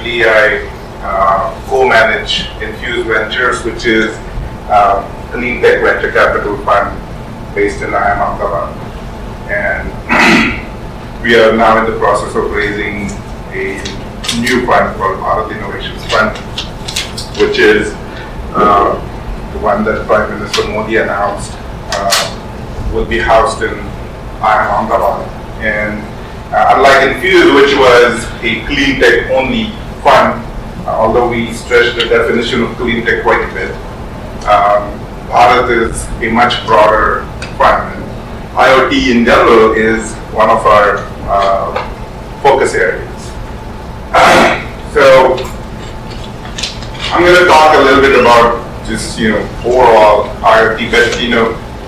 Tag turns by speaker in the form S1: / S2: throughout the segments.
S1: Currently, I co-manage Infuse Ventures, which is a clean tech venture capital fund based in Ahmedabad. And we are now in the process of raising a new fund called Automotive Innovations Fund, which is the one that Prime Minister Modi announced will be housed in Ahmedabad. And unlike Infuse, which was a clean tech only fund, although we stretched the definition of clean tech quite a bit, Bharat is a much broader fund. IoT in general is one of our focus areas. So I'm going to talk a little bit about just overall IoT. But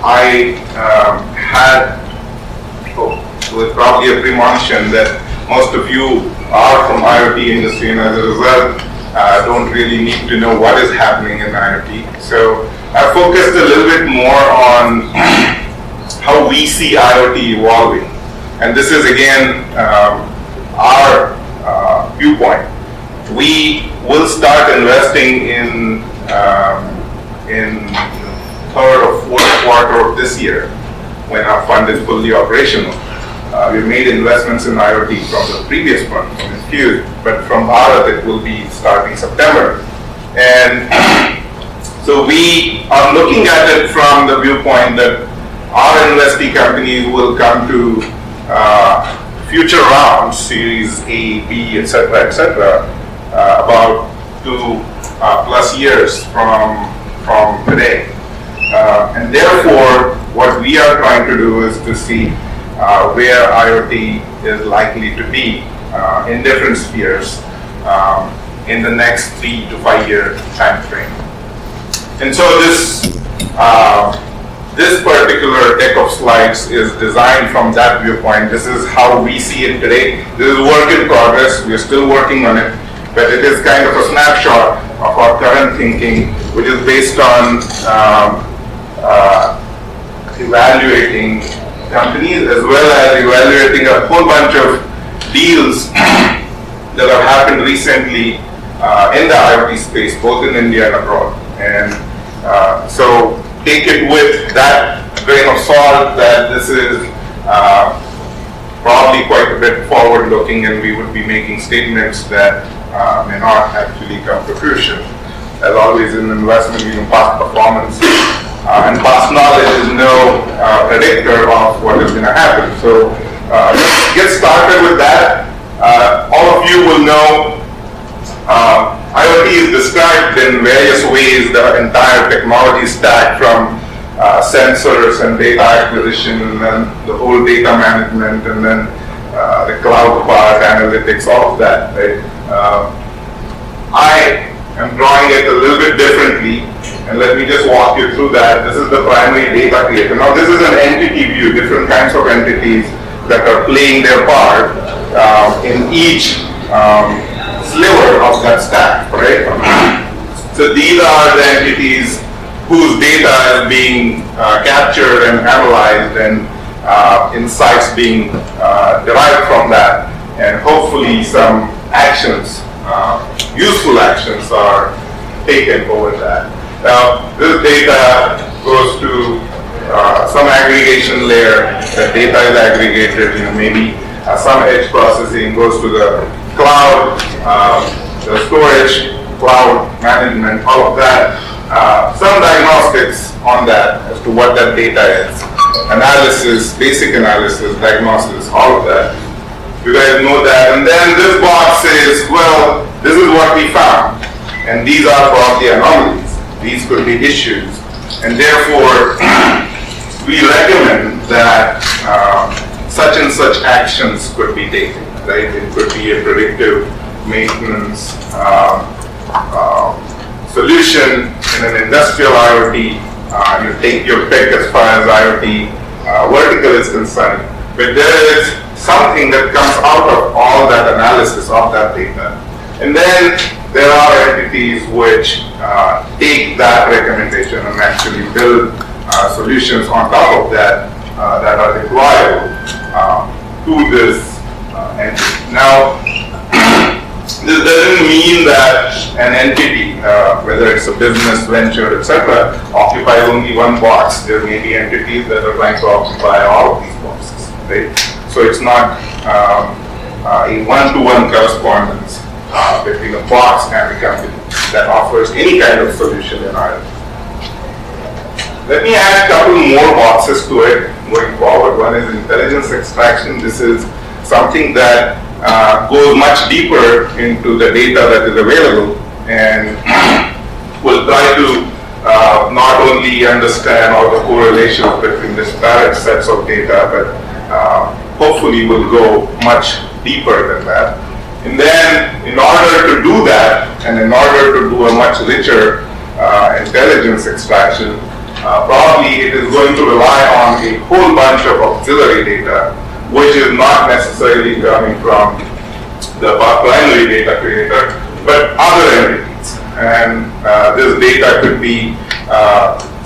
S1: I had with probably a premonition that most of you are from IoT industry, and as a result, don't really need to know what is happening in IoT. So I focused a little bit more on how we see IoT evolving, and this is again our viewpoint. We will start investing in third or fourth quarter of this year when our fund is fully operational. We made investments in IoT from the previous fund, from Infuse, but from Bharat it will be starting September. And so we are looking at it from the viewpoint that our investee companies will come to future rounds, Series A, B, etc., about 2+ years from today. And therefore, what we are trying to do is to see where IoT is likely to be in different spheres in the next 3 to 5 year time frame. And so this particular deck of slides is designed from that viewpoint. This is how we see it today. This is work in progress. We are still working on it, but it is kind of a snapshot of our current thinking, which is based on evaluating companies as well as evaluating a whole bunch of deals that have happened recently in the IoT space, both in India and abroad. And so take it with that grain of salt that this is probably quite a bit forward-looking, and we would be making statements that may not actually come to fruition. As always in investment, past performance and past knowledge is no predictor of what is going to happen. So let's get started with that. All of you will know IoT is described in various ways, the entire technology stack from sensors and data acquisition, and then the whole data management, and then the cloud part, analytics, all of that. Right? I am drawing it a little bit differently, and let me just walk you through that. This is the primary data creator. Now this is an entity view, different kinds of entities that are playing their part in each sliver of that stack, right? So these are the entities whose data is being captured and analyzed, and insights being derived from that, and hopefully some actions, useful actions are taken over that. Now this data goes to some aggregation layer. The data is aggregated, maybe some edge processing goes to the cloud, the storage, cloud management, all of that. Some diagnostics on that as to what that data is. Analysis, basic analysis, diagnosis, all of that. You guys know that. And then this box says, well, this is what we found. And these are probably anomalies. These could be issues. And therefore, we recommend that such and such actions could be taken. Right? It could be a predictive maintenance solution in an industrial IoT. You take your pick as far as IoT vertical is concerned. But there is something that comes out of all that analysis of that data. And then there are entities which take that recommendation and actually build solutions on top of that that are deployable to this entity. Now, this doesn't mean that an entity, whether it's a business venture, etc., occupies only one box. There may be entities that are trying to occupy all of these boxes, right? So it's not a one-to-one correspondence between a box and a company that offers any kind of solution in IoT. Let me add a couple more boxes to it going forward. One is intelligence extraction. This is something that goes much deeper into the data that is available and will try to not only understand all the correlations between disparate sets of data, but hopefully will go much deeper than that. And then in order to do that, and in order to do a much richer intelligence extraction, probably it is going to rely on a whole bunch of auxiliary data, which is not necessarily coming from the primary data creator, but other entities. And this data could be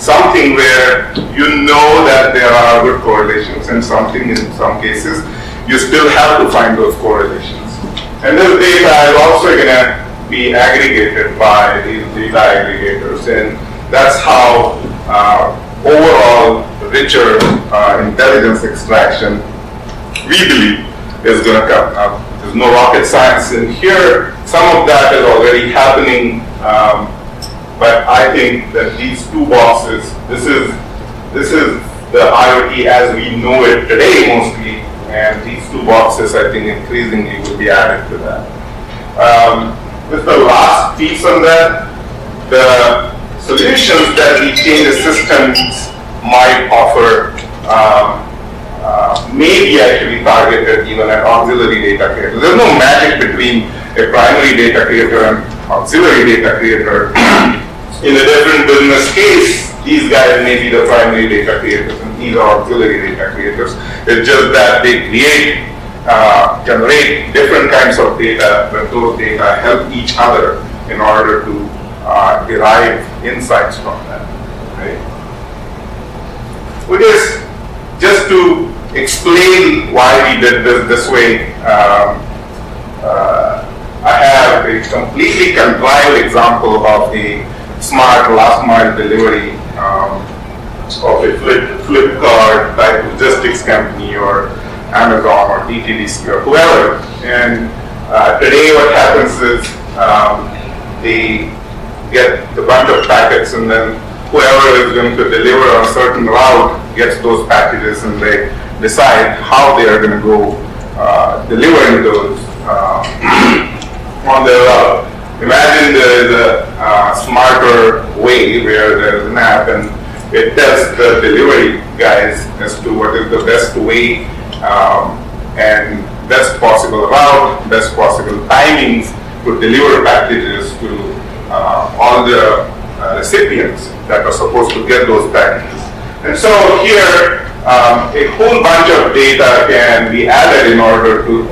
S1: something where you know that there are good correlations, and something in some cases you still have to find those correlations. And this data is also going to be aggregated by these data aggregators, and that's how overall richer intelligence extraction, we believe, is going to come. There's no rocket science in here. Some of that is already happening, but I think that these two boxes, this is the IoT as we know it today mostly, and these two boxes I think increasingly will be added to that. With the last piece on that, the solutions that the change systems might offer may be actually targeted even at auxiliary data creators. There's no magic between a primary data creator and auxiliary data creator. In a different business case, these guys may be the primary data creators and these are auxiliary data creators. It's just that they generate different kinds of data, but those data help each other in order to derive insights from that, right? Which is just to explain why we did this way. I have a completely contrived example of a smart last mile delivery of a Flipkart type logistics company or Amazon or DTDC or whoever. And today what happens is they get a bunch of packets, and then whoever is going to deliver on a certain route gets those packages, and they decide how they are going to go delivering those on their route. Imagine there is a smarter way where there is an app and it tells the delivery guys as to what is the best way and best possible route, best possible timings to deliver packages to all the recipients that are supposed to get those packages. And so here, a whole bunch of data can be added in order to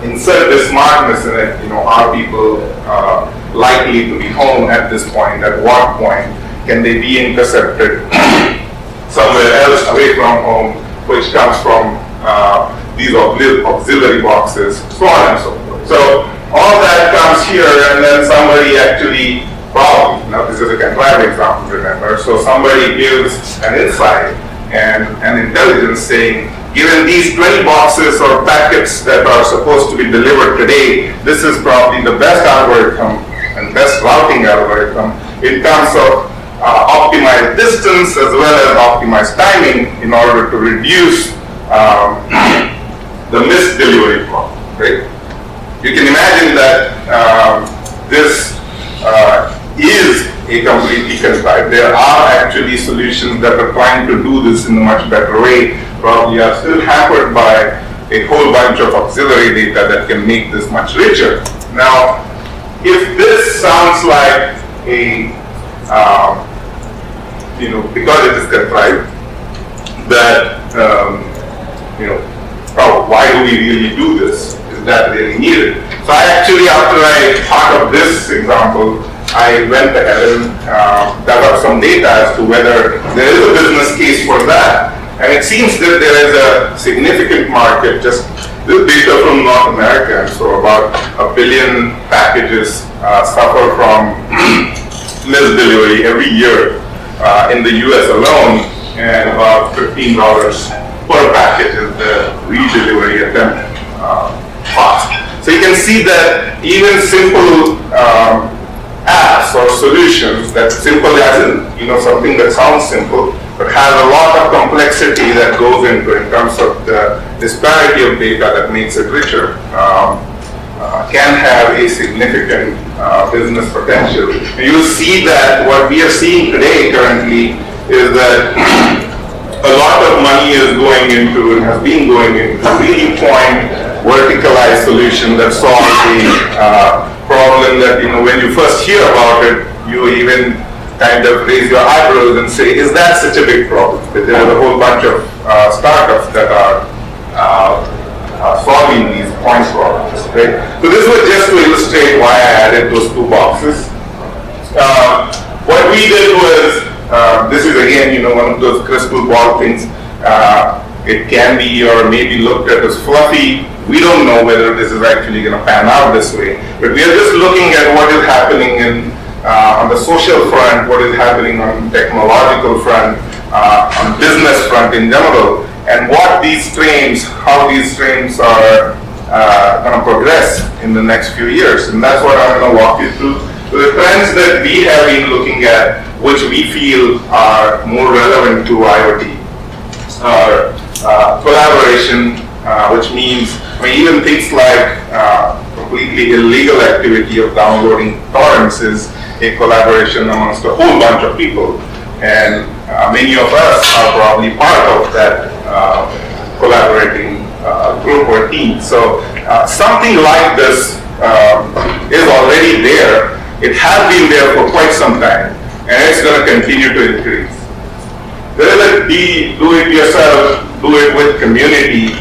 S1: insert the smartness in it. You know, are people likely to be home at this point? At what point can they be intercepted somewhere else away from home, which comes from these auxiliary boxes, so on and so forth. So all that comes here, and then somebody actually, now this is a contrived example, remember, so somebody gives an insight and an intelligence saying, given these 20 boxes or packets that are supposed to be delivered today, this is probably the best algorithm and best routing algorithm in terms of optimized distance as well as optimized timing in order to reduce the missed delivery problem, right? You can imagine that this is a completely contrived. There are actually solutions that are trying to do this in a much better way, probably are still hampered by a whole bunch of auxiliary data that can make this much richer. Now, if this sounds like a, because it is contrived, that, why do we really do this? Is that really needed? So I actually, after I thought of this example, I went ahead and dug up some data as to whether there is a business case for that. And it seems that there is a significant market, just This data from North America, so about 1 billion packages suffer from misdelivery every year in the US alone, and about $15 per package is the redelivery attempt cost. So you can see that even simple apps or solutions, that simple as in, something that sounds simple, but has a lot of complexity that goes into in terms of the disparity of data that makes it richer, can have a significant business potential. And you'll see that what we are seeing today currently is that a lot of money is going into and has been going into really point verticalized solution that solves a problem that, when you first hear about it, you even kind of raise your eyebrows and say, is that such a big problem? But there are a whole bunch of startups that are solving these point problems, right? So this was just to illustrate why I added those two boxes. What we did was, this is again, one of those crystal ball things. It can be or maybe looked at as fluffy. We don't know whether this is actually going to pan out this way, but we are just looking at what is happening on the social front, what is happening on technological front, on business front in general, and what these trends, how these trends are going to progress in the next few years. And that's what I'm going to walk you through. So the trends that we have been looking at, which we feel are more relevant to IoT, are collaboration, which means, even things like completely illegal activity of downloading torrents is a collaboration amongst a whole bunch of people. And many of us are probably part of that collaborating group or team. So something like this is already there. It has been there for quite some time, and it's going to continue to increase. There is a do-it-yourself, do-it-with community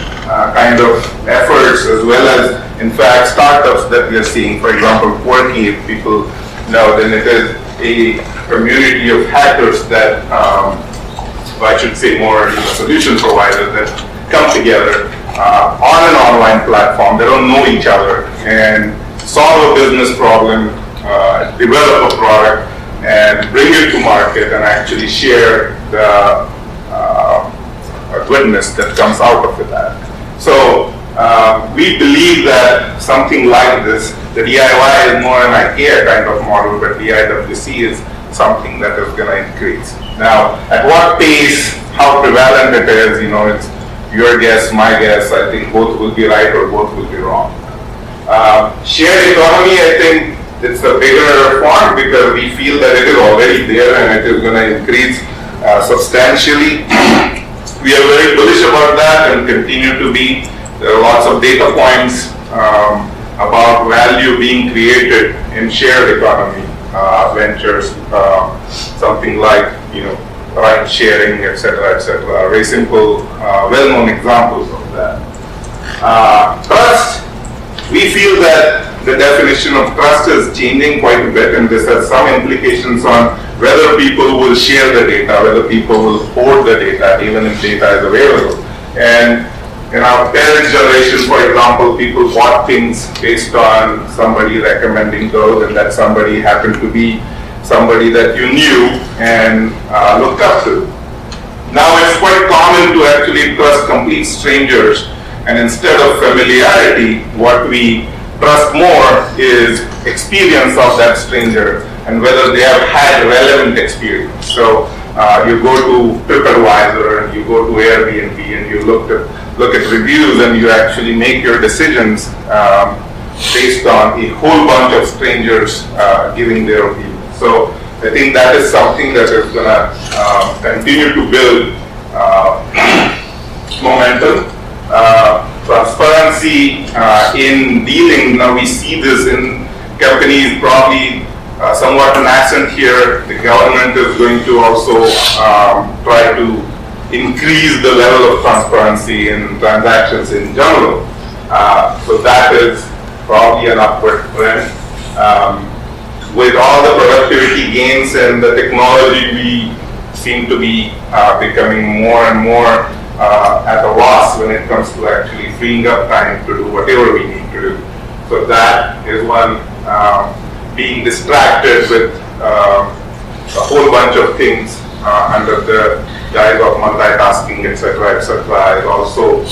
S1: kind of efforts, as well as, in fact, startups that we are seeing. For example, Quirky, if people know, then it is a community of hackers that, I should say more solution providers that come together on an online platform. They don't know each other and solve a business problem, develop a product, and bring it to market and actually share the goodness that comes out of that. So we believe that something like this, the DIY is more an IKEA kind of model, but DIWC is something that is going to increase. Now, at what pace, how prevalent it is, it's your guess, my guess. I think both will be right or both will be wrong. Shared economy, I think it's a bigger form because we feel that it is already there and it is going to increase substantially. We are very bullish about that and continue to be. There are lots of data points about value being created in shared economy ventures, something like ride sharing, etc., etc. Very simple, well-known examples of that. Trust. We feel that the definition of trust is changing quite a bit, and this has some implications on whether people will share the data, whether people will hoard the data, even if data is available. And in our parents' generation, for example, people bought things based on somebody recommending those, and that somebody happened to be somebody that you knew and looked up to. Now it's quite common to actually trust complete strangers, and instead of familiarity, what we trust more is experience of that stranger and whether they have had relevant experience. So you go to TripAdvisor and you go to Airbnb and you look at reviews and you actually make your decisions based on a whole bunch of strangers giving their opinion. So I think that is something that is going to continue to build momentum. Transparency in dealing. Now we see this in companies probably somewhat nascent here. The government is going to also try to increase the level of transparency in transactions in general. So that is probably an upward trend. With all the productivity gains and the technology, we seem to be becoming more and more at a loss when it comes to actually freeing up time to do whatever we need to do. So that is one. Being distracted with a whole bunch of things under the guise of multitasking, etc., is also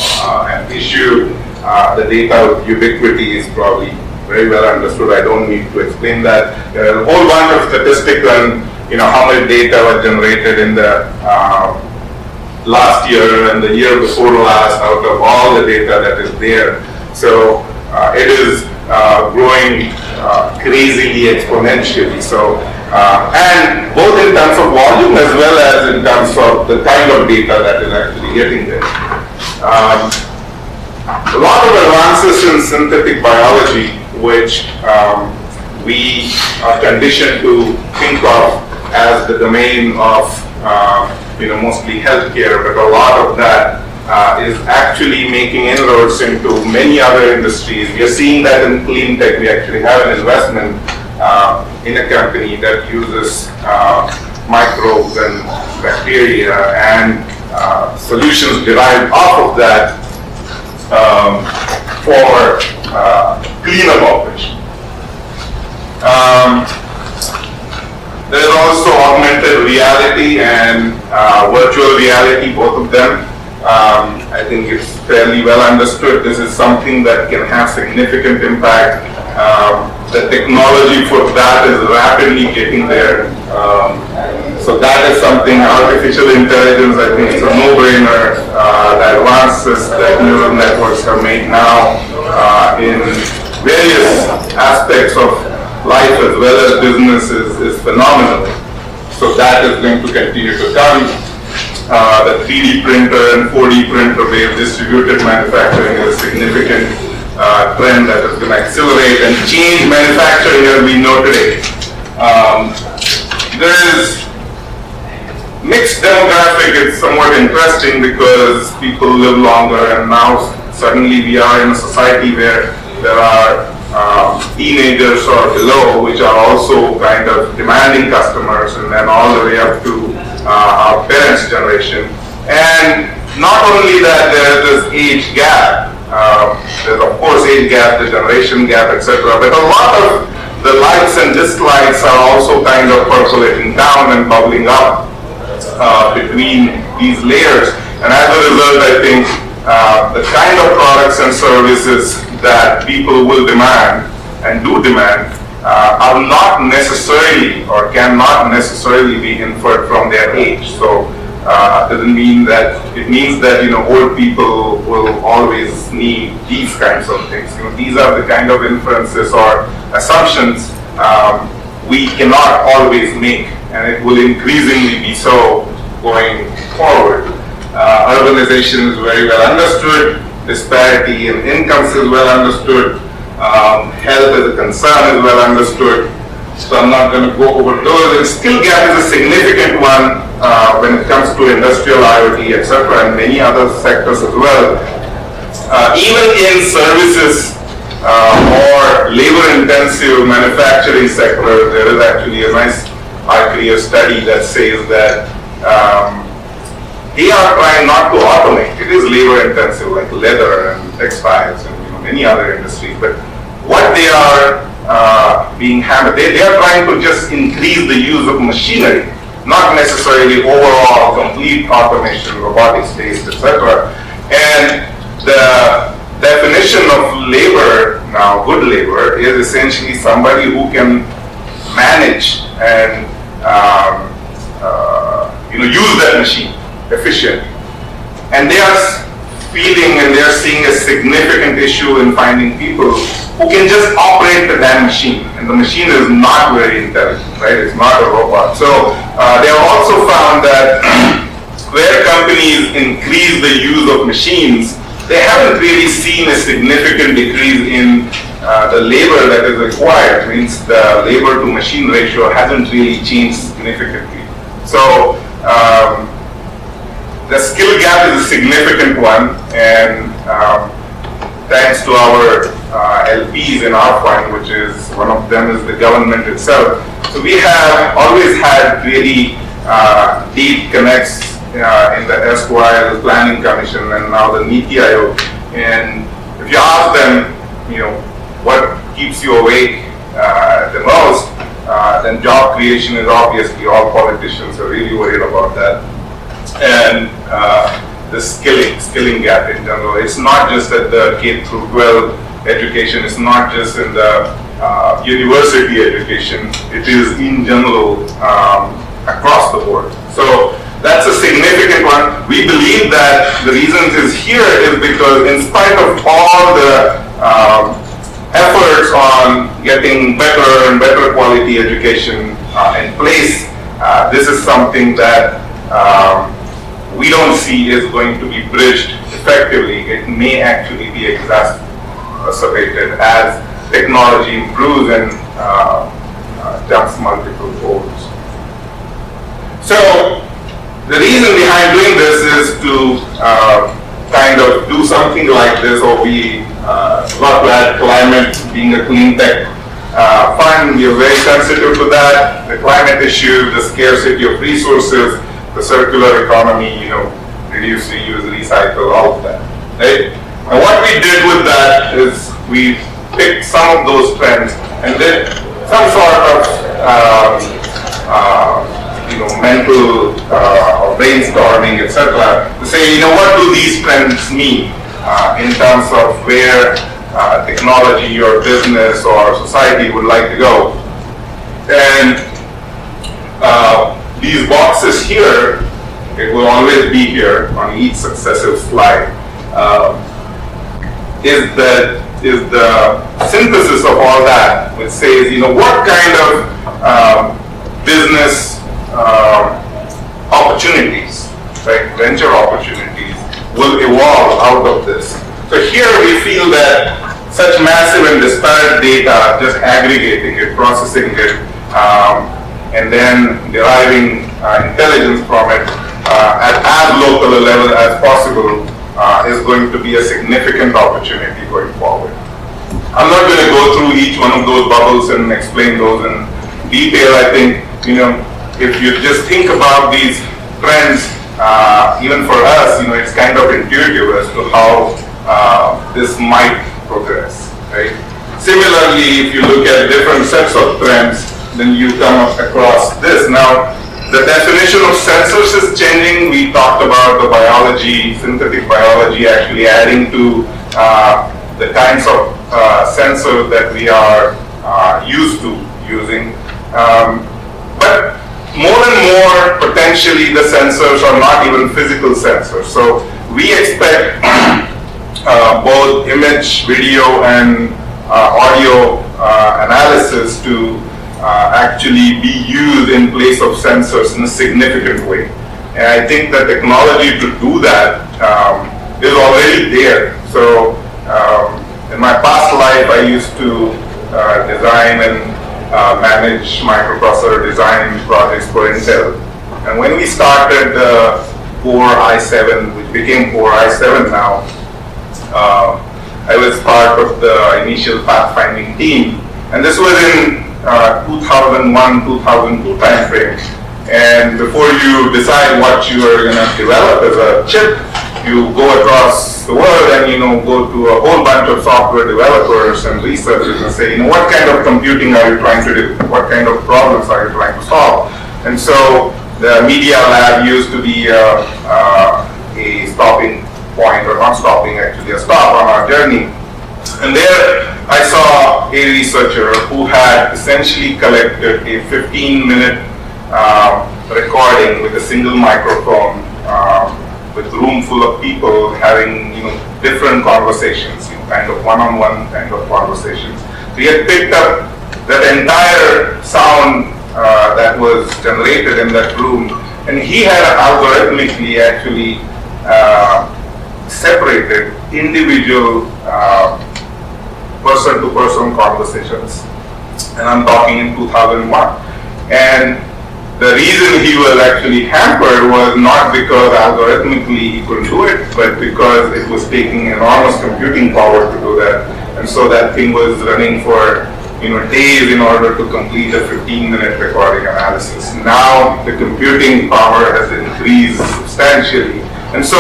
S1: an issue. The data ubiquity is probably very well understood. I don't need to explain that. There are a whole bunch of statistics on how much data was generated in the last year and the year before last out of all the data that is there. So it is growing crazily exponentially. So and both in terms of volume as well as in terms of the kind of data that is actually getting there. A lot of advances in synthetic biology, which we are conditioned to think of as the domain of mostly healthcare, but a lot of that is actually making inroads into many other industries. We are seeing that in clean tech. We actually have an investment in a company that uses microbes and bacteria and solutions derived off of that for cleanup operation. There is also augmented reality and virtual reality, both of them. I think it's fairly well understood. This is something that can have significant impact. The technology for that is rapidly getting there. So that is something, artificial intelligence, I think it's a no-brainer. The advances that neural networks are made now in various aspects of life as well as businesses is phenomenal. So that is going to continue to come. The 3D printer and 4D printer-based distributed manufacturing is a significant trend that is going to accelerate and change manufacturing as we know today. There is mixed demographic. It's somewhat interesting because people live longer, and now suddenly we are in a society where there are teenagers or below, which are also kind of demanding customers, and then all the way up to our parents' generation. And not only that, there's this age gap. There's of course age gap, the generation gap, etc. But a lot of the likes and dislikes are also kind of percolating down and bubbling up between these layers. And as a result, I think the kind of products and services that people will demand and do demand are not necessarily or cannot necessarily be inferred from their age. So doesn't mean that, it means that old people will always need these kinds of things. These are the kind of inferences or assumptions we cannot always make, and it will increasingly be so going forward. Urbanization is very well understood. Disparity in incomes is well understood. Health as a concern is well understood. So I'm not going to go over those. And skill gap is a significant one when it comes to industrial IoT, etc., and many other sectors as well. Even in services or labor-intensive manufacturing sector, there is actually a nice career study that says that they are trying not to automate. It is labor-intensive, like leather and textiles and many other industries. But what they are being hammered, they are trying to just increase the use of machinery, not necessarily overall complete automation, robotics-based, etc. And the definition of labor now, good labor, is essentially somebody who can manage and use that machine efficiently. And they are feeling and they are seeing a significant issue in finding people who can just operate the damn machine. And the machine is not very intelligent, right? It's not a robot. So they have also found that where companies increase the use of machines, they haven't really seen a significant decrease in the labor that is required. It means the labor to machine ratio hasn't really changed significantly. So the skill gap is a significant one, and thanks to our LPs in our fund, which is one of them is the government itself. So we have always had really deep connects in the erstwhile Planning Commission and now the NITI Aayog. And if you ask them, what keeps you awake the most, then job creation is obviously, all politicians are really worried about that. And the skilling gap in general. It's not just at the K through 12 education, it's not just in the university education, it is in general across the board. So that's a significant one. We believe that the reason it is here is because in spite of all the efforts on getting better and better quality education in place, this is something that we don't see is going to be bridged effectively. It may actually be exacerbated as technology improves and jumps multiple folds. So the reason behind doing this is to kind of do something like this, or we got that climate being a clean tech fund. We are very sensitive to that, the climate issue, the scarcity of resources, the circular economy, reduce, reuse, recycle, all of that, right? And what we did with that is we picked some of those trends and did some sort of mental or brainstorming, etc., to say, what do these trends mean in terms of where technology or business or society would like to go. And these boxes here, it will always be here on each successive slide, is the synthesis of all that, which says, what kind of business opportunities, right, venture opportunities will evolve out of this. So here we feel that such massive and disparate data, just aggregating it, processing it, and then deriving intelligence from it at as local a level as possible is going to be a significant opportunity going forward. I'm not going to go through each one of those bubbles and explain those in detail. I think, if you just think about these trends, even for us, it's kind of intuitive as to how this might progress, right? Similarly, if you look at different sets of trends, then you come across this. Now, the definition of sensors is changing. We talked about the biology, synthetic biology, actually adding to the kinds of sensors that we are used to using. But more and more, potentially, the sensors are not even physical sensors. So we expect both image, video, and audio analysis to actually be used in place of sensors in a significant way. And I think the technology to do that is already there. So in my past life, I used to design and manage microprocessor design projects for Intel. And when we started the Core i7, which became Core i7 now, I was part of the initial pathfinding team. And this was in 2001-2002 timeframe. And before you decide what you are going to develop as a chip, you go across the world and go to a whole bunch of software developers and researchers and say, what kind of computing are you trying to do? What kind of problems are you trying to solve? And so the media lab used to be a stopping point, or not stopping, actually a stop on our journey. And there I saw a researcher who had essentially collected a 15-minute recording with a single microphone, with a room full of people having different conversations, kind of one-on-one kind of conversations. So he had picked up that entire sound that was generated in that room, and he had algorithmically actually separated individual person-to-person conversations. And I'm talking in 2001. And the reason he was actually hampered was not because algorithmically he couldn't do it, but because it was taking enormous computing power to do that. And so that thing was running for days in order to complete a 15-minute recording analysis. Now the computing power has increased substantially. And so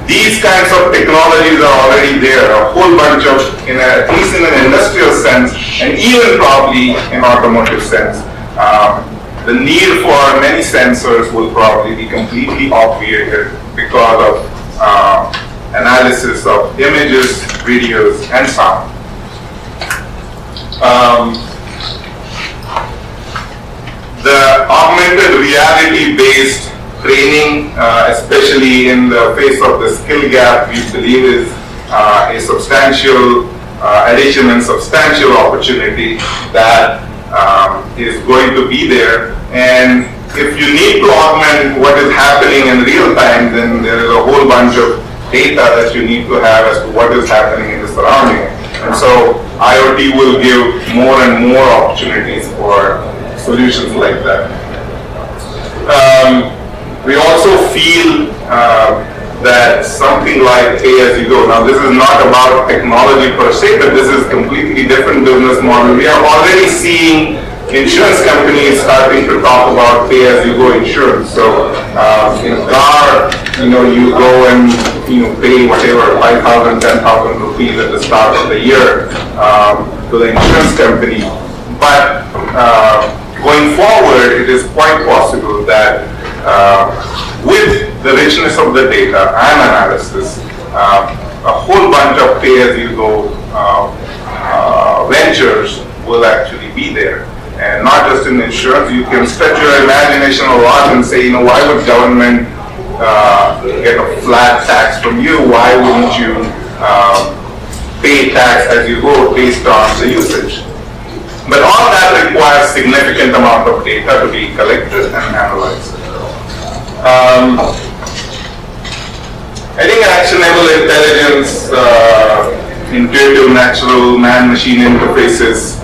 S1: these kinds of technologies are already there, a whole bunch of, at least in an industrial sense, and even probably in automotive sense. The need for many sensors will probably be completely obviated because of analysis of images, videos, and sound. The augmented reality-based training, especially in the face of the skill gap, we believe is a substantial addition and substantial opportunity that is going to be there. And if you need to augment what is happening in real time, then there is a whole bunch of data that you need to have as to what is happening in the surrounding. And so IoT will give more and more opportunities for solutions like that. We also feel that something like pay-as-you-go. Now, this is not about technology per se, but this is completely different business model. We are already seeing insurance companies starting to talk about pay-as-you-go insurance. So, in a car, you go and pay whatever 5,000, 10,000 rupees at the start of the year to the insurance company. But going forward, it is quite possible that with the richness of the data and analysis, a whole bunch of pay-as-you-go ventures will actually be there. And not just in insurance, you can stretch your imagination a lot and say, why would government get a flat tax from you? Why wouldn't you pay tax as you go based on the usage? But all that requires significant amount of data to be collected and analyzed. I think actionable intelligence, intuitive natural man-machine interfaces,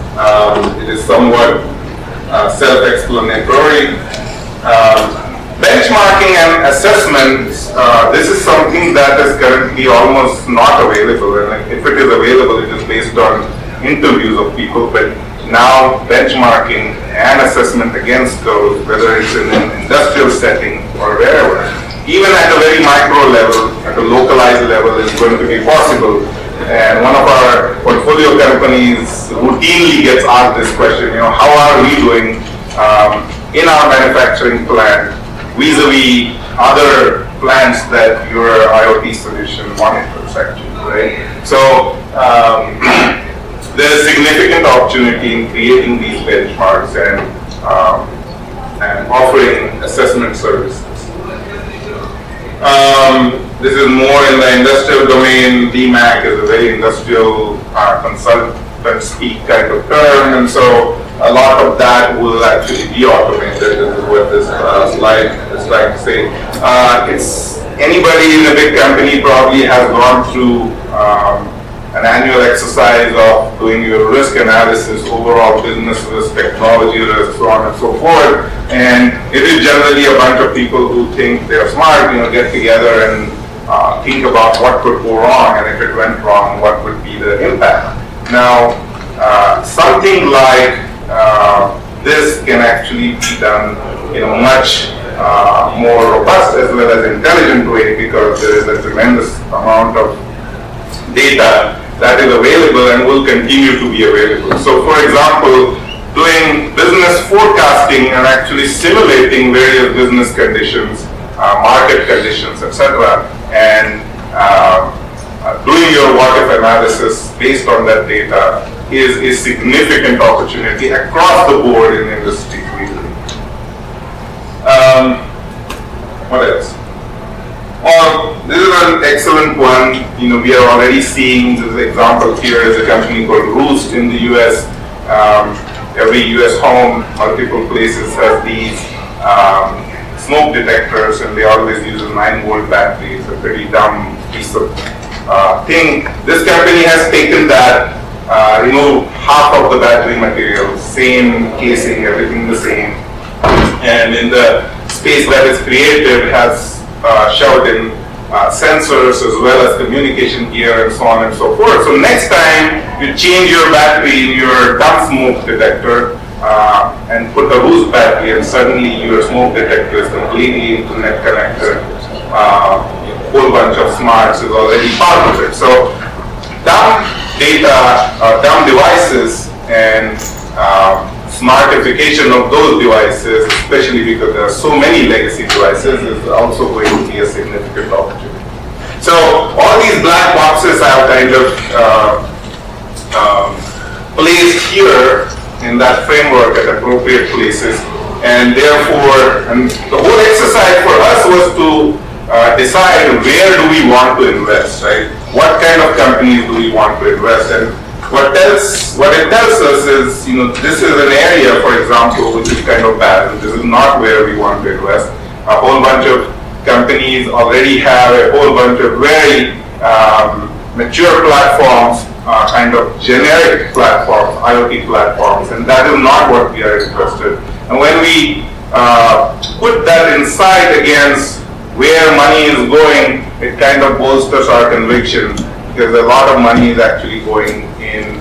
S1: it is somewhat self-explanatory. Benchmarking and assessments, this is something that is currently almost not available. And if it is available, it is based on interviews of people. But now benchmarking and assessment against those, whether it's in an industrial setting or wherever, even at a very micro level, at a localized level, is going to be possible. And one of our portfolio companies routinely gets asked this question, how are we doing in our manufacturing plant vis-a-vis other plants that your IoT solution monitors actually, right? So there is significant opportunity in creating these benchmarks and offering assessment services. This is more in the industrial domain. DMAC is a very industrial consultant speak kind of term, and so a lot of that will actually be automated. This is what this slide is trying to say. It's anybody in a big company probably has gone through an annual exercise of doing your risk analysis, overall business risk, technology risk, so on and so forth. And it is generally a bunch of people who think they're smart, get together and think about what could go wrong, and if it went wrong, what would be the impact. Now, something like this can actually be done in a much more robust as well as intelligent way, because there is a tremendous amount of data that is available and will continue to be available. So, for example, doing business forecasting and actually simulating various business conditions, market conditions, etc., and doing your what-if analysis based on that data is a significant opportunity across the board in the industry. What else? This is an excellent one. We are already seeing this example here is a company called Roost in the US. Every US home, multiple places have these smoke detectors, and they always use a 9-volt battery. It's a pretty dumb piece of thing. This company has taken that, removed half of the battery material, same casing, everything the same, and in the space that is created has shoved in sensors as well as communication gear and so on and so forth. So next time you change your battery in your dump smoke detector and put a boost battery, and suddenly your smoke detector is completely internet connected. A whole bunch of smarts is already part of it. So dumb data, dumb devices, and smartification of those devices, especially because there are so many legacy devices, is also going to be a significant opportunity. So all these black boxes have kind of placed here in that framework at appropriate places, and therefore, and the whole exercise for us was to decide where do we want to invest, right? What kind of companies do we want to invest in? What it tells us is, this is an area, for example, which is kind of bad, and this is not where we want to invest. A whole bunch of companies already have a whole bunch of very mature platforms, kind of generic platforms, IoT platforms, and that is not what we are interested in. And when we put that insight against where money is going, it kind of bolsters our conviction, because a lot of money is actually going in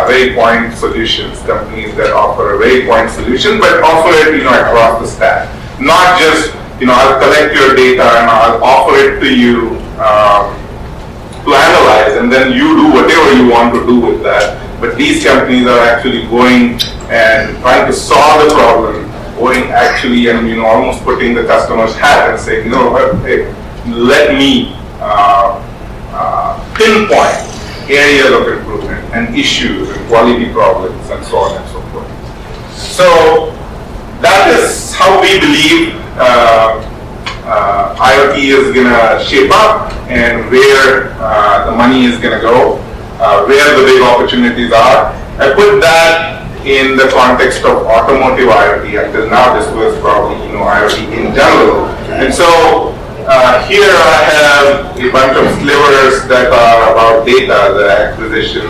S1: very point solutions, companies that offer a very point solution, but offer it across the stack. Not just, I'll collect your data and I'll offer it to you to analyze, and then you do whatever you want to do with that. But these companies are actually going and trying to solve the problem, going actually and almost putting the customer's hat and saying, hey, let me pinpoint areas of improvement and issues and quality problems and so on and so forth. So that is how we believe IoT is going to shape up, and where the money is going to go, where the big opportunities are. I put that in the context of automotive IoT. Until now, this was probably IoT in general. And so here I have a bunch of slivers that are about data, the acquisition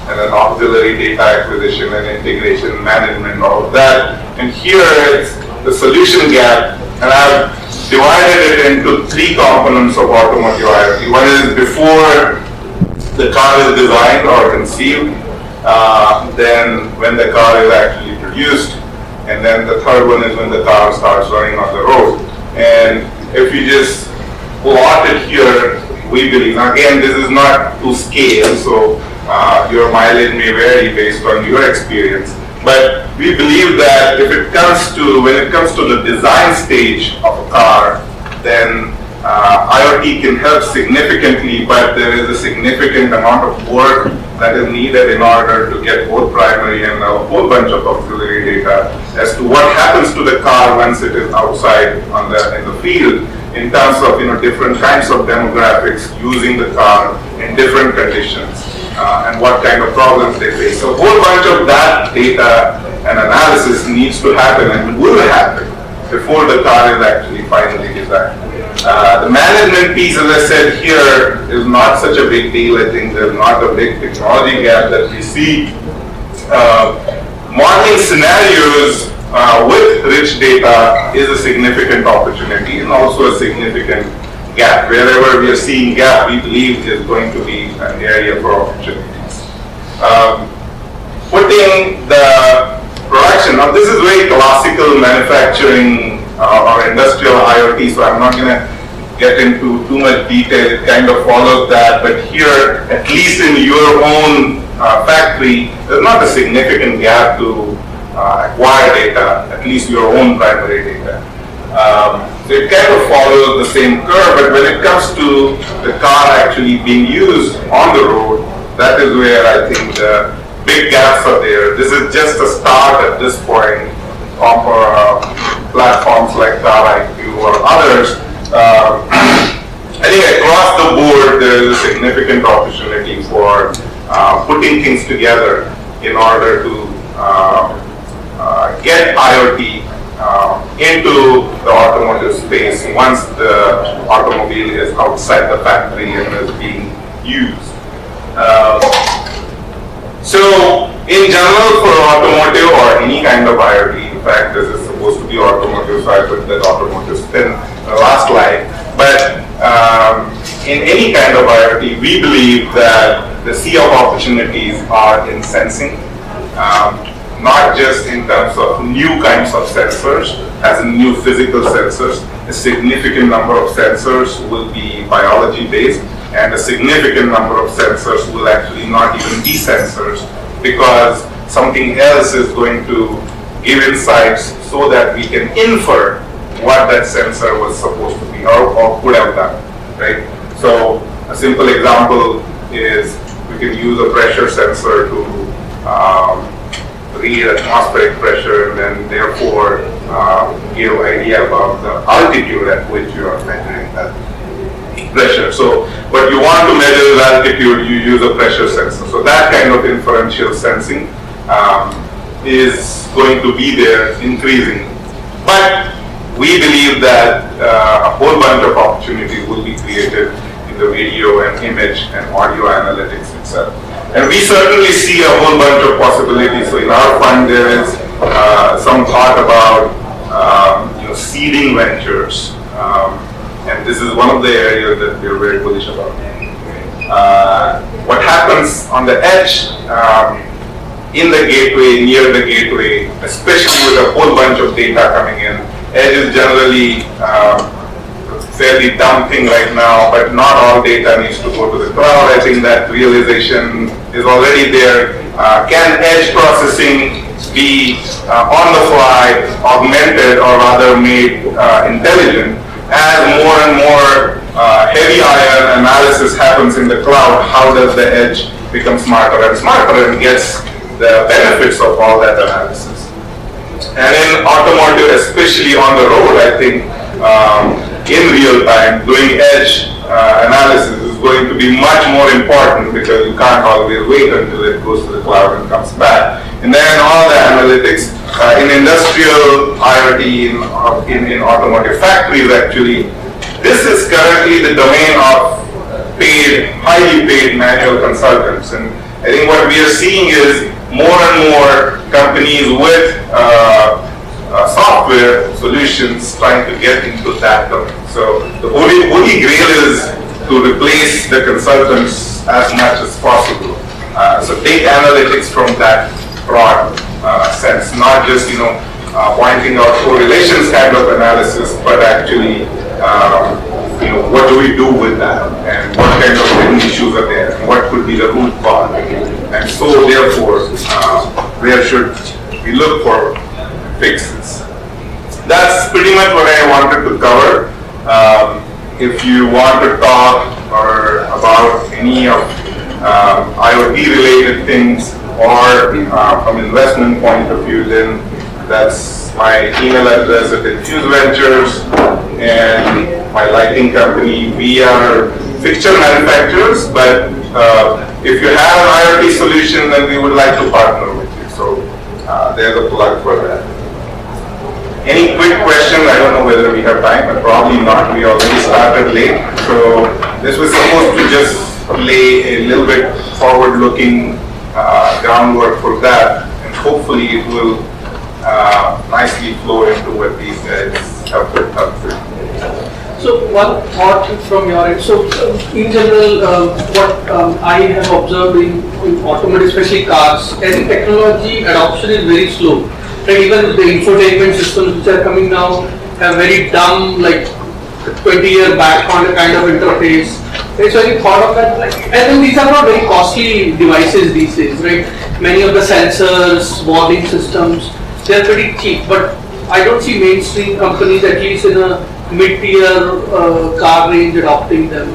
S1: and an auxiliary data acquisition and integration management, all of that. And here it's the solution gap, and I've divided it into three components of automotive IoT. One is before the car is designed or conceived, then when the car is actually produced, and then the third one is when the car starts running on the road. And if you just plot it here, we believe, now again, this is not to scale, so your mileage may vary based on your experience, but we believe that when it comes to the design stage of a car, then IoT can help significantly, but there is a significant amount of work that is needed in order to get both primary and a whole bunch of auxiliary data as to what happens to the car once it is outside in the field, in terms of different kinds of demographics using the car in different conditions, and what kind of problems they face. So a whole bunch of that data and analysis needs to happen and will happen before the car is actually finally designed. The management piece, as I said here, is not such a big deal. I think there's not a big technology gap that we see. Modeling scenarios with rich data is a significant opportunity and also a significant gap. Wherever we are seeing gap, we believe is going to be an area for opportunities. Putting the production, now this is very classical manufacturing or industrial IoT, so I'm not going to get into too much detail. It kind of follows that, but here, at least in your own factory, there's not a significant gap to acquire data, at least your own primary data. So it kind of follows the same curve, but when it comes to the car actually being used on the road, that is where I think the big gaps are there. This is just a start at this point of platforms like CarIQ or others. I think across the board there is a significant opportunity for putting things together in order to get IoT into the automotive space once the automobile is outside the factory and is being used. So in general, for automotive or any kind of IoT, in fact this is supposed to be automotive, so I put that automotive spin in the last slide, but in any kind of IoT, we believe that the sea of opportunities are in sensing, not just in terms of new kinds of sensors, as in new physical sensors. A significant number of sensors will be biology based, and a significant number of sensors will actually not even be sensors, because something else is going to give insights so that we can infer what that sensor was supposed to be or could have done, right? So a simple example is we can use a pressure sensor to read atmospheric pressure and then therefore give idea about the altitude at which you are measuring that pressure. So, but you want to measure the altitude, you use a pressure sensor. So that kind of inferential sensing is going to be there increasing. But we believe that a whole bunch of opportunities will be created in the video and image and audio analytics itself. And we certainly see a whole bunch of possibilities. So in our fund there is some thought about seeding ventures. And this is one of the areas that we're very bullish about. What happens on the edge, in the gateway, near the gateway, especially with a whole bunch of data coming in, edge is generally fairly dumb thing right now, but not all data needs to go to the cloud. I think that realization is already there. Can edge processing be on the fly, augmented, or rather made intelligent? As more and more heavy iron analysis happens in the cloud, how does the edge become smarter and smarter and gets the benefits of all that analysis? And in automotive, especially on the road, I think in real time, doing edge analysis is going to be much more important, because you can't always wait until it goes to the cloud and comes back. And then all the analytics in industrial IoT, in automotive factories, actually, this is currently the domain of highly paid manual consultants. And I think what we are seeing is more and more companies with software solutions trying to get into that domain. So the holy grail is to replace the consultants as much as possible. So take analytics from that broad sense, not just pointing out correlations kind of analysis, but actually what do we do with that, and what kind of hidden issues are there, and what could be the root cause, and so therefore where should we look for fixes. That's pretty much what I wanted to cover. If you want to talk about any of IoT related things, or from investment point of view, then that's my email address at Infuse Ventures, and my lighting company. We are fixture manufacturers, but if you have an IoT solution, then we would like to partner with you. So there's a plug for that. Any quick questions? I don't know whether we have time, but probably not. We already started late. So this was supposed to just lay a little bit forward-looking groundwork for that, and hopefully it will nicely flow into what these guys have put up with.
S2: So one thought from your end. So in general, what I have observed in automotive, especially cars, any technology adoption is very slow. Like even the infotainment systems which are coming now have very dumb, like 20-year back kind of interface. Okay, so any thought of that? Like, I think these are not very costly devices these days, right? Many of the sensors, warning systems, they are pretty cheap. But I don't see mainstream companies, at least in a mid-tier car range, adopting them.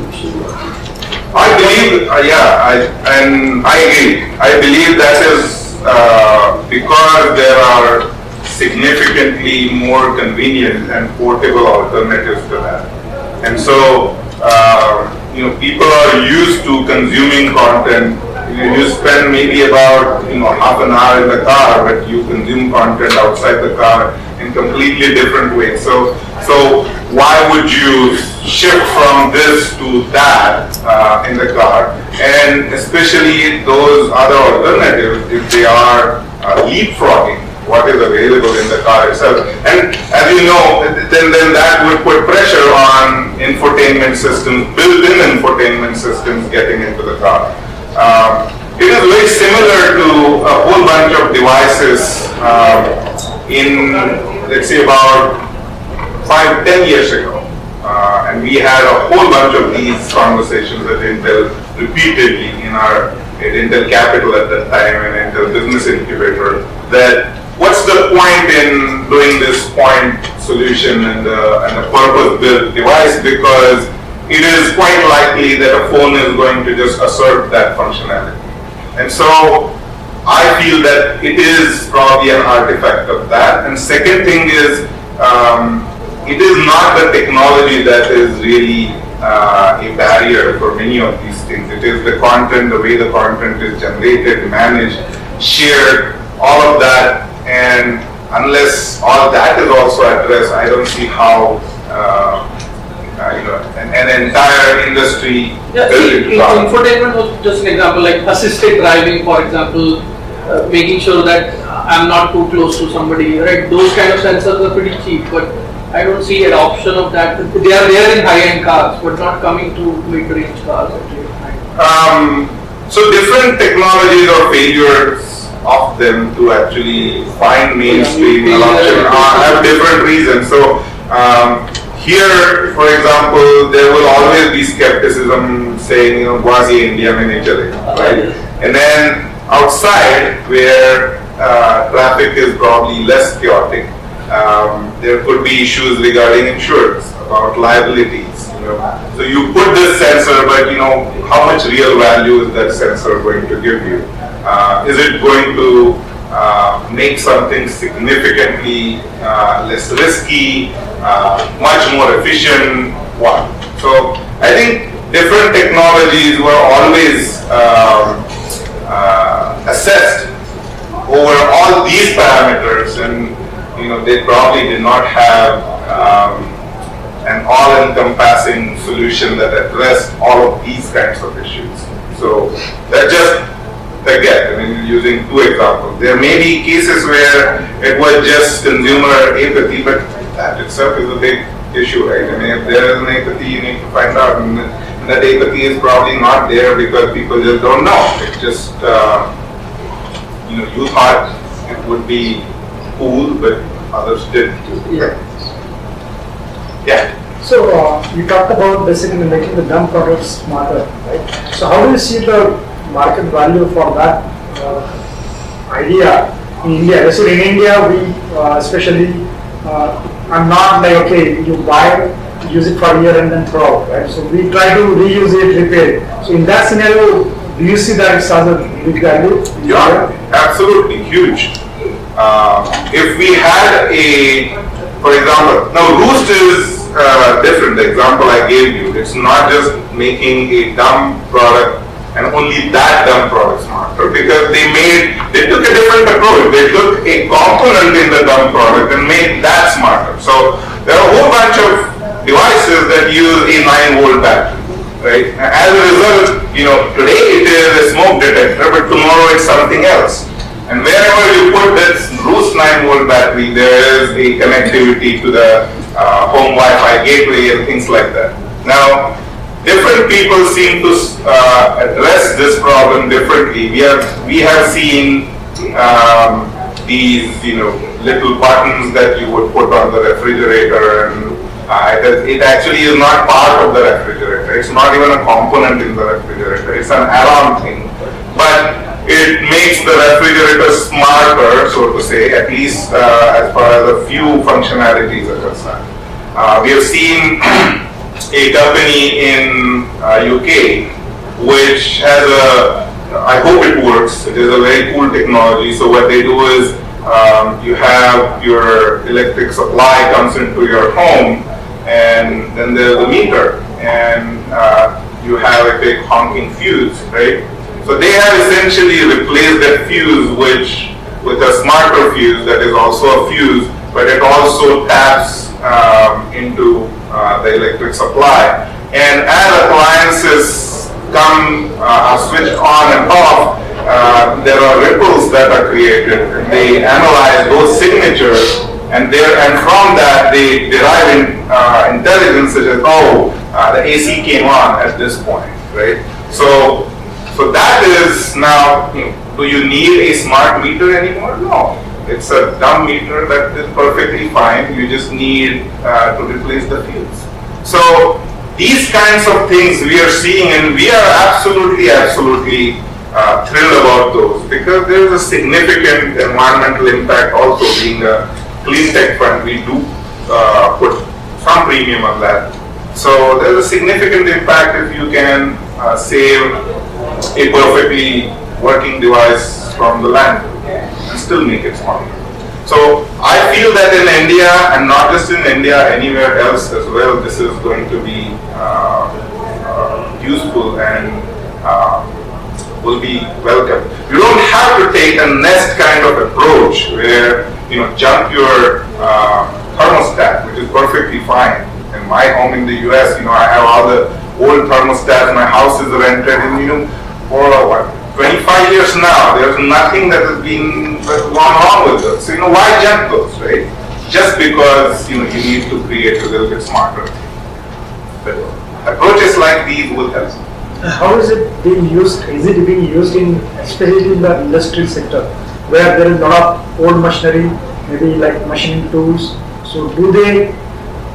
S1: I believe, and I agree. I believe that is because there are significantly more convenient and portable alternatives to that. And so, people are used to consuming content. You spend maybe about half an hour in the car, but you consume content outside the car in completely different ways. So why would you shift from this to that in the car? And especially those other alternatives, if they are leapfrogging what is available in the car itself. And as you know, then that would put pressure on infotainment systems, built-in infotainment systems getting into the car. It is very similar to a whole bunch of devices in, let's say, about 5-10 years ago. And we had a whole bunch of these conversations at Intel repeatedly at Intel Capital at that time and Intel Business Incubator, that what's the point in doing this point solution and a purpose-built device, because it is quite likely that a phone is going to just assert that functionality. And so I feel that it is probably an artifact of that. And second thing is, it is not the technology that is really a barrier for many of these things. It is the content, the way the content is generated, managed, shared, all of that. And unless all that is also addressed, I don't see how an entire industry.
S2: Infotainment was just an example, like assisted driving, for example, making sure that I'm not too close to somebody, right? Those kind of sensors are pretty cheap, but I don't see adoption of that. They are there in high-end cars, but not coming to mid-range cars.
S1: So different technologies or failures of them to actually find mainstream adoption have different reasons. So here, for example, there will always be skepticism saying, quasi India mein nahi chalega, right? And then outside, where traffic is probably less chaotic, there could be issues regarding insurance, about liabilities. So you put this sensor, but how much real value is that sensor going to give you? Is it going to make something significantly less risky, much more efficient? What? So I think different technologies were always assessed over all these parameters, and they probably did not have an all-encompassing solution that addressed all of these kinds of issues. So that's just again, using two examples. There may be cases where it was just consumer apathy, but that itself is a big issue, right? If there is an apathy, you need to find out, and that apathy is probably not there because people just don't know. It's just, you thought it would be cool, but others didn't. Yeah.
S3: So you talked about basically making the dumb products smarter, right? So how do you see the market value for that idea in India? So in India, we especially are not like, okay, you buy, use it for a year and then throw out, right? So we try to reuse it, repair it. So in that scenario, do you see that it has a big value?
S1: Yeah, absolutely huge. If we had for example, now Roost is different. The example I gave you, it's not just making a dumb product and only that dumb product smarter, because they took a different approach. They took a component in the dumb product and made that smarter. So there are a whole bunch of devices that use a 9-volt battery, right? As a result, today it is a smoke detector, but tomorrow it's something else. And wherever you put this Roost 9-volt battery, there is a connectivity to the home Wi-Fi gateway and things like that. Now, different people seem to address this problem differently. We have seen these, little buttons that you would put on the refrigerator, and it actually is not part of the refrigerator. It's not even a component in the refrigerator. It's an add-on thing, but it makes the refrigerator smarter, so to say, at least as far as a few functionalities are concerned. We have seen a company in UK which has I hope it works, it is a very cool technology. So what they do is you have your electric supply comes into your home, and then there's a meter, and you have a big honking fuse, right? So they have essentially replaced that fuse with a smarter fuse that is also a fuse, but it also taps into the electric supply. And as appliances are switched on and off, there are ripples that are created. They analyze those signatures, and from that they derive intelligence such as, the AC came on at this point, right? So So that is now, do you need a smart meter anymore? No. It's a dumb meter that is perfectly fine. You just need to replace the fields. So these kinds of things we are seeing, and we are absolutely thrilled about those, because there is a significant environmental impact also. Being a clean tech fund, we do put some premium on that. So there's a significant impact if you can save a perfectly working device from the land and still make it smarter. So I feel that in India, and not just in India, anywhere else as well, this is going to be useful and will be welcome. You don't have to take a Nest kind of approach where jump your thermostat, which is perfectly fine. In my home in the US, I have all the old thermostats. My house is rented, and for 25 years now, there's nothing that has gone wrong with those. So why jump those, right? Just because you need to create a little bit smarter. But approaches like these will help.
S3: How is it being used? Is it being used especially in the industrial sector, where there is a lot of old machinery, maybe like machining tools? So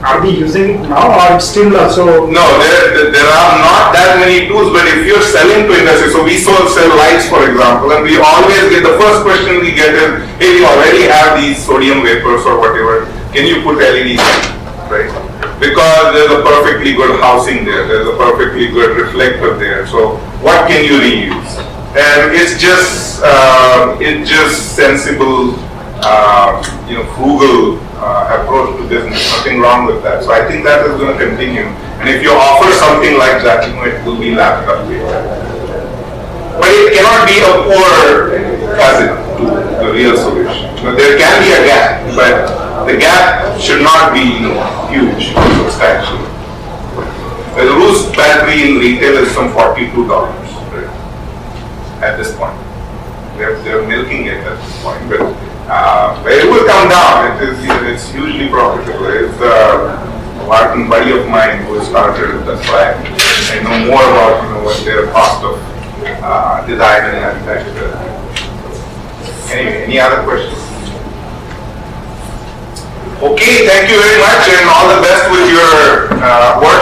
S3: are they using it now, or it's still also?
S1: No, there are not that many tools, but if you're selling to industry, so we sell lights, for example, and we always get, the first question we get is, hey, we already have these sodium vapors or whatever, can you put LEDs in, right? Because there's a perfectly good housing there, there's a perfectly good reflector there, so what can you reuse? And it's just sensible, frugal approach to business. Nothing wrong with that. So I think that is going to continue. And if you offer something like that, it will be lapped up later. But it cannot be a poor cousin to the real solution. There can be a gap, but the gap should not be huge, substantial. The Roost battery in retail is some $42 at this point. They're milking it at this point, but it will come down. It's hugely profitable. It's a buddy of mine who started it. That's why I know more about what their cost of design and manufacture. Anyway, any other questions? Okay, thank you very much, and all the best with your work.